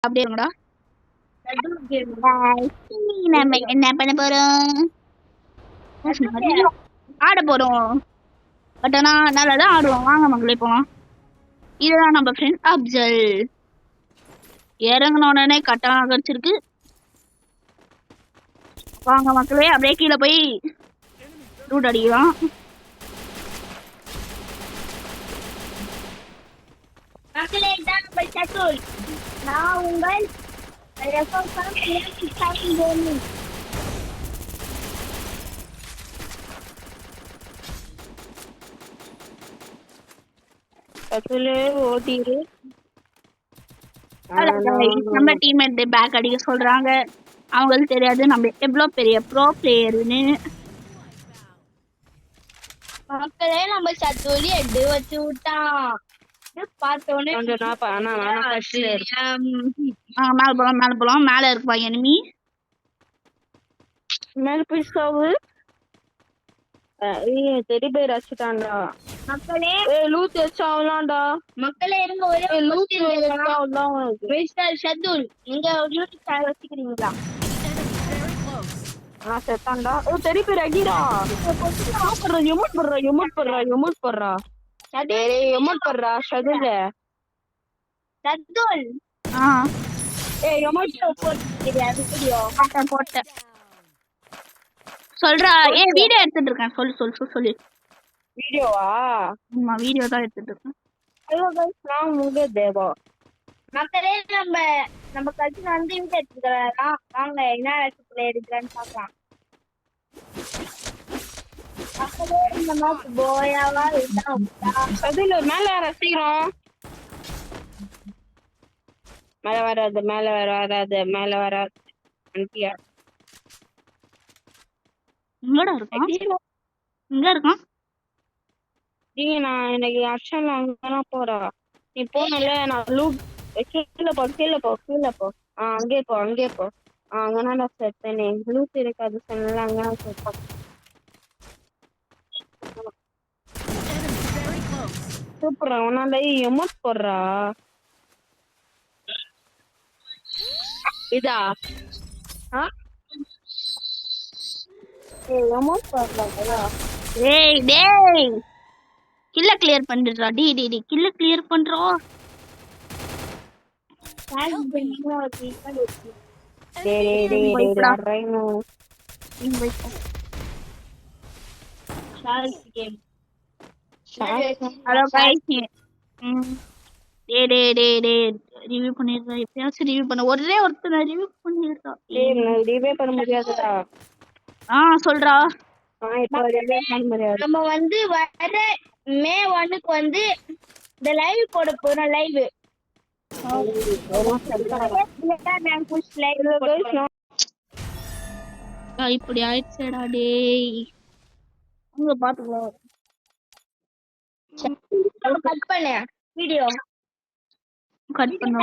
அப்படியே இருங்கடா. நம்ம என்ன பண்ண போறோம்? ஆட போறோம். பட் ஆனா நல்லாதான் ஆடுவோம். வாங்க மக்களே போலாம். இதுதான் நம்ம ஃப்ரெண்ட் அப்சல். இறங்கின உடனே கட்டணம் கிடைச்சிருக்கு. வாங்க மக்களே அப்படியே கீழே போய் ரூட் அடிக்கலாம். மக்களே தான் நம்ம சட்டூர். நான் உங்கள் ஓட்டிரு. நம்ம டீம்மேட் பேக் அடிக்க சொல்றாங்க. அவங்களுக்கு தெரியாது நம்ம எவ்வளவு பெரிய ப்ரோ பிளேயர்னு. மக்களே நம்ம சட்டூரி எட்டு வச்சு விட்டான். பார்த்தோன்னே மேல போலாம். மேல இருக்குப்பா எனிமி. மேல போய் சாவு. தெரி பேர் அடிச்சுட்டான்டா. மக்களே லூத் வச்சாவலாம்டா. மக்களே இருங்க ஒரே லூத் வச்சாவலாம். மிஸ்டர் ஷத்துல் நீங்க யூடியூப் சேனல் வச்சுக்கிறீங்களா? செத்தான்டா. தெரி பேர் அடிடா. எமோட் போடுறா. எமோட் போடுறா ஷதுல். ஷத்துல் எமோட் போட்டு வீடியோ போட்டேன். சொல்றா. வீடியோ எடுத்துட்டு இருக்கேன். சொல்லு. வீடியோவா? ஆமா வீடியோ தான் எடுத்துட்டு இருக்கேன். தேவா மக்களே நம்ம கட்சியில வந்து வீடியோ எடுத்துக்கலாம். வாங்க என்ன ரசத்துல எடுக்கலான்னு பாக்கலாம். மக்களே இந்த மாதிரி போயாவா அதுல மேல ரசிக்கிறோம். மேல வராது. அண்டியா எங்கடா இருக்கான்? இங்க இருக்கான். நான் எனக்கு அக்ஷன் அங்கதான் போறா. நீ போனல நான் லூட் கீழே போ. அங்கே போ. அங்கனா நான் செத்தேனே. லூட் இருக்காது சொன்னல அங்க நான் செத்தேன். சூப்பரா உன்னால எமோட் போடுறா. இதா எமோட் போடுறா. டேய் கில்ல கிளியர் பண்ணிடுறா. டி கில்ல கிளியர் பண்றோம். Hello guys. ரிவ்யூ பண்ணிடுறா. எப்பயாச்சும் ரிவ்யூ பண்ண ஒரே ஒருத்தர் ரிவ்யூ பண்ணிடுறா. ரிவ்யூ பண்ண முடியாதுடா. சொல்றா. நம்ம வந்து வர மே 1க்கு வந்து இந்த லைவ் போட போறோம். லைவ் இப்படி ஆயிடுச்சேடா டேய். உங்க பாத்துக்கலாம். கட் பண்ண வீடியோ கட் பண்ண